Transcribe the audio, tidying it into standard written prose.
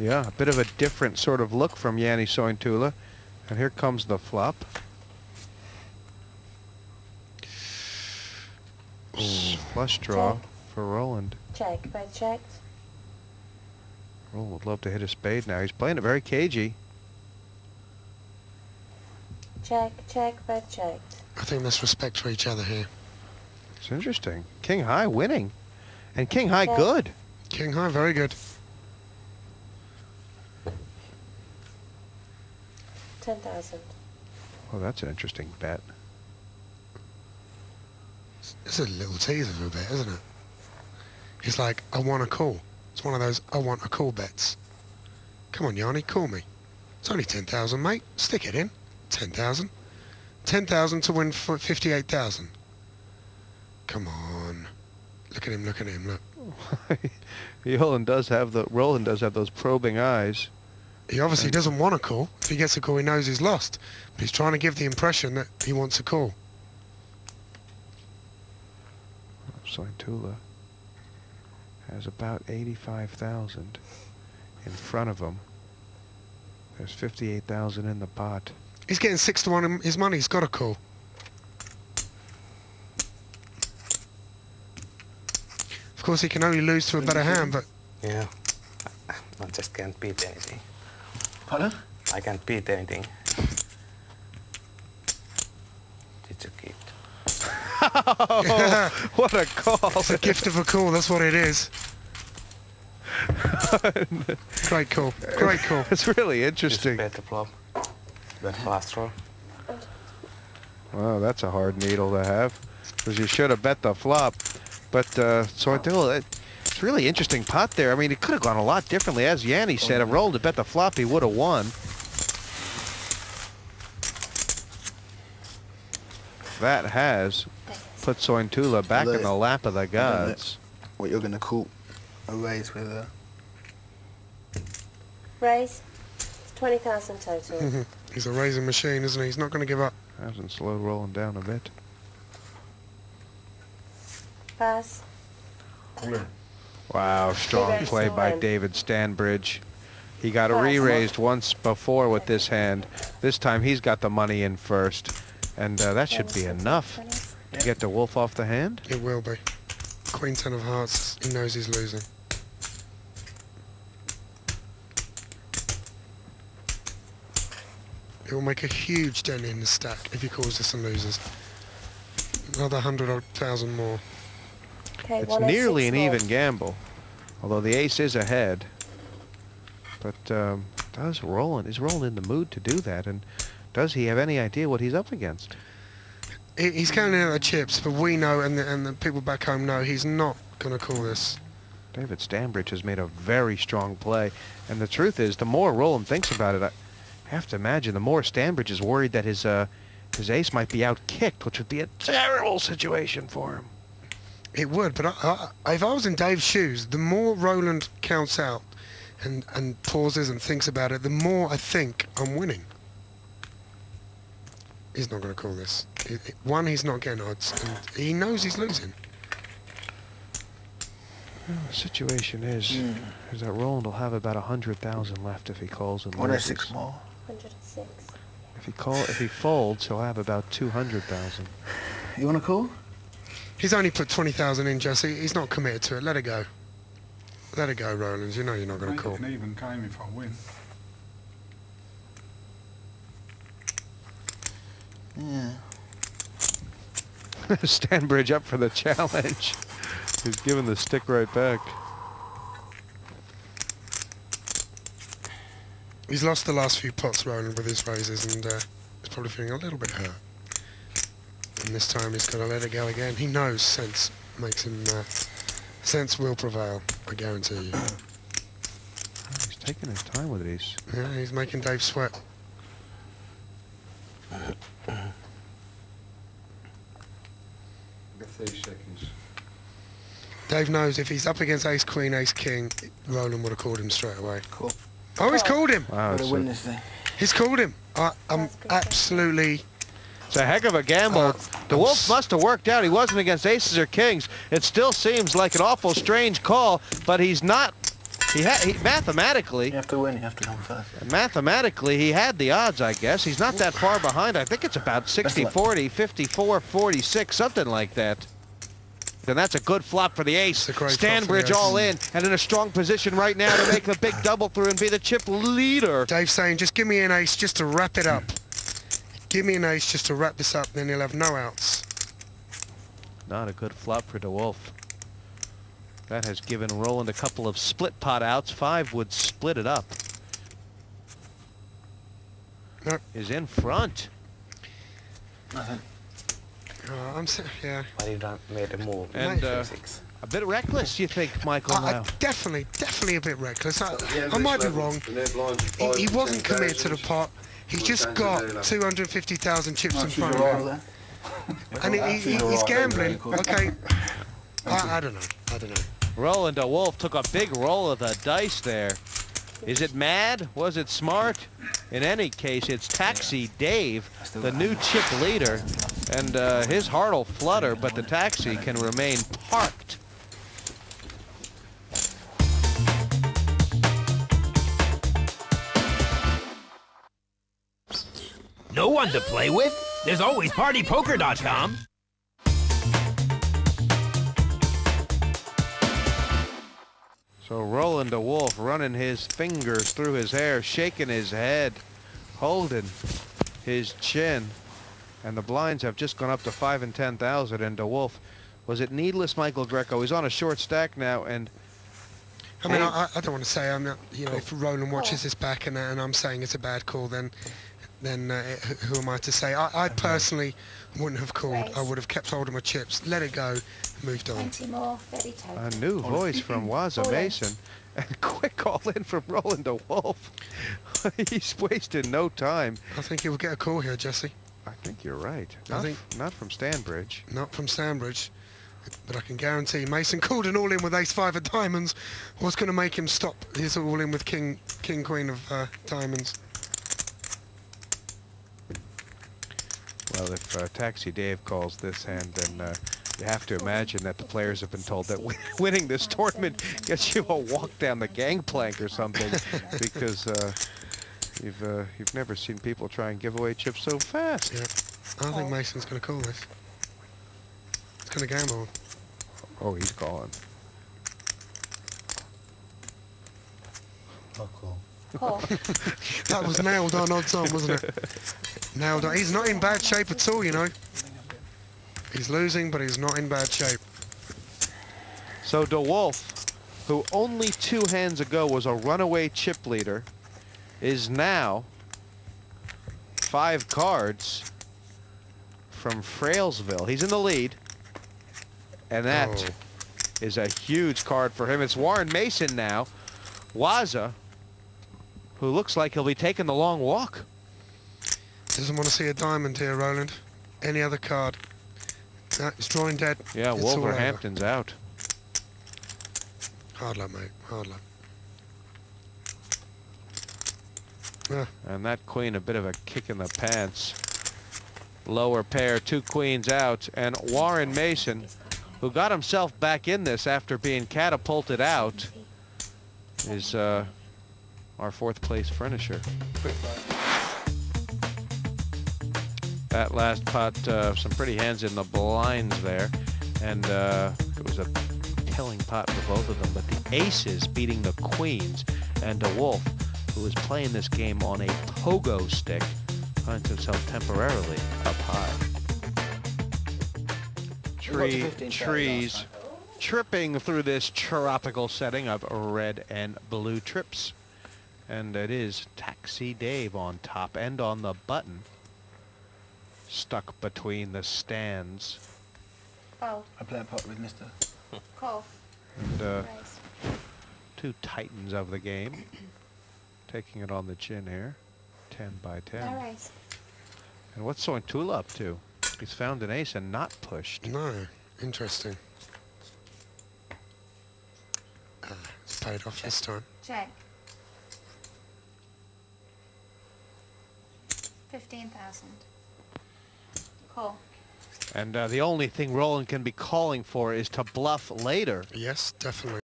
Yeah, a bit of a different sort of look from Yanni Sointula. And here comes the flop. Flush draw for Roland. Check, both checked. Roland would love to hit a spade now. He's playing it very cagey. Check, check, both checked. I think there's respect for each other here. It's interesting. King High winning. And King High Check. good. King High, very good. 10,000. Well, that's an interesting bet. It's a little teaser for a bit, isn't it? He's like, I want a call. It's one of those I want a call bets. Come on, Yanni, call me. It's only 10,000, mate. Stick it in. 10,000. 10,000 to win 58,000. Come on. Look at him, look at him, look. Roland does have those probing eyes. He obviously doesn't want a call. If he gets a call, he knows he's lost. But he's trying to give the impression that he wants a call. Sointula has about 85,000 in front of him. There's 58,000 in the pot. He's getting 6 to 1 in his money. He's got a call. Of course, he can only lose to a better hand, but... Yeah. I just can't beat anything. Pardon? I can't beat anything. It's a gift. Oh, what a call. It's a gift of a call, that's what it is. Great call. Great call. It's really It's interesting. better flop. Better last draw. Wow, that's a hard needle to have. Because you should have bet the flop. But Sointula, it's really interesting pot there. I mean, it could have gone a lot differently. As Yanni said, if Roland had bet the flop, he would have won. That has put Sointula back in the lap of the gods. What you're going to call a raise with a... Raise. It's 20,000 total. He's a raising machine, isn't he? He's not going to give up. Hasn't slowed Roland down a bit. Pass. Wow, strong Re-raise play to by win. David Stanbridge. He got a Pass. re-raised once before with this hand. This time he's got the money in first. And that should be enough to get the wolf off the hand. It will be. Queen 10 of hearts, he knows he's losing. It will make a huge dent in the stack if he calls this and loses. Another 100,000 more. Okay, It's nearly an 106 more. even gamble, although the ace is ahead. But is Roland in the mood to do that? And does he have any idea what he's up against? He's counting out the chips, but we know, and the people back home know, he's not going to call this. David Stanbridge has made a very strong play. And the truth is, the more Roland thinks about it, I have to imagine, the more Stanbridge is worried that his ace might be out-kicked, which would be a terrible situation for him. It would, but if I was in Dave's shoes, the more Roland counts out and pauses and thinks about it, the more I think I'm winning. He's not going to call this. One, he's not getting odds, and he knows he's losing. Well, the situation is that Roland will have about 100,000 left if he calls and loses. 106 more. 106. If he folds, he'll have about 200,000. You want to call? He's only put 20,000 in, Jesse. He's not committed to it. Let it go. Let it go, Roland. You know you're not going to call. Make it an even game if I win. Yeah. Stanbridge up for the challenge. He's giving the stick right back. He's lost the last few pots, Roland, with his raises, and he's probably feeling a little bit hurt. And this time he's got to let it go again. He knows sense makes him... sense will prevail, I guarantee you. He's taking his time with these. Yeah, he's making Dave sweat. Got 30 seconds. Dave knows if he's up against ace queen, ace king, Roland would have called him straight away. Cool. Oh, he's called him! Wow, Got it's to win this thing. He's called him! I'm absolutely... it's a heck of a gamble. The wolf must have worked out. He wasn't against aces or kings. It still seems like an awful strange call, but he's not mathematically, You have to win. You have to come first. mathematically, he had the odds, I guess. He's not that far behind. I think it's about 60-40, 54-46, something like that. Then that's a good flop for the ace. It's a great flop for the Stanbridge ace. all in and in a strong position right now to make the big double through and be the chip leader. Dave's saying, just give me an ace just to wrap it up. Give me an ace just to wrap this up, then he'll have no outs. Not a good flop for DeWolf. That has given Roland a couple of split pot outs. 5 would split it up. Nope. Is in front. Nothing. Yeah. Why you not made a move? And, Six. A bit reckless, you think, Michael, now? Definitely a bit reckless. I might be wrong. He wasn't committed to the pot. He's just got 250,000 chips in front of him. And he's gambling. Okay. I don't know. Roland DeWolf took a big roll of the dice there. Is it mad? Was it smart? In any case, it's Taxi Dave, the new chip leader, and his heart will flutter, but the taxi can remain parked. No one to play with? There's always PartyPoker.com. So Roland DeWolf running his fingers through his hair, shaking his head, holding his chin. And the blinds have just gone up to 5 and 10,000. And DeWolf, was it needless, Michael Greco? He's on a short stack now, and I mean, I don't want to say I'm not. You know, if Roland watches this back and I'm saying it's a bad call, then who am I to say? I personally wouldn't have called. I would have kept hold of my chips, let it go, and moved on. 20 more, 30 total. a new voice from Waza Mason. And quick all in from Roland DeWolf. He's wasting no time. I think he will get a call here, Jesse. I think you're right. I Not from Stanbridge. Not from Stanbridge, but I can guarantee Mason called an all-in with ace-5 of diamonds. What's going to make him stop his all-in with king, queen of diamonds? Well, if Taxi Dave calls this hand, then you have to imagine that the players have been told that winning this tournament gets you a walk down the gangplank or something, because you've never seen people try and give away chips so fast. Yeah, I think Mason's going to call this. It's going to gamble. Oh, he's calling. Call. That was nailed on odds on, wasn't it? Nailed on. He's not in bad shape at all, you know. He's losing, but he's not in bad shape. So DeWolf, who only 2 hands ago was a runaway chip leader, is now 5 cards from Frailsville. He's in the lead, and that is a huge card for him. It's Warren Mason now. Waza, who looks like he'll be taking the long walk. Doesn't want to see a diamond here, Roland. Any other card. No, it's drawing dead. Yeah, It's all over. Wolverhampton's out. Hard luck, mate. Hard luck. And that queen, a bit of a kick in the pants. Lower pair, 2 queens out. And Warren Mason, who got himself back in this after being catapulted out, is our 4th place finisher. That last pot, some pretty hands in the blinds there. And it was a telling pot for both of them. But the aces beating the queens. And DeWolf, who is playing this game on a pogo stick, finds himself temporarily up high. Trees tripping through this tropical setting of red and blue trips. And it is Taxi Dave on top and on the button, stuck between the stands. Fold. I play a pot with Mr. Call. And Raise. 2 titans of the game, taking it on the chin here, 10 by 10. No raise. And what's Sointula up to? He's found an ace and not pushed. No. Interesting. It's paid off this time. Check. 15,000. Call. And the only thing Roland can be calling for is to bluff later. Yes, definitely.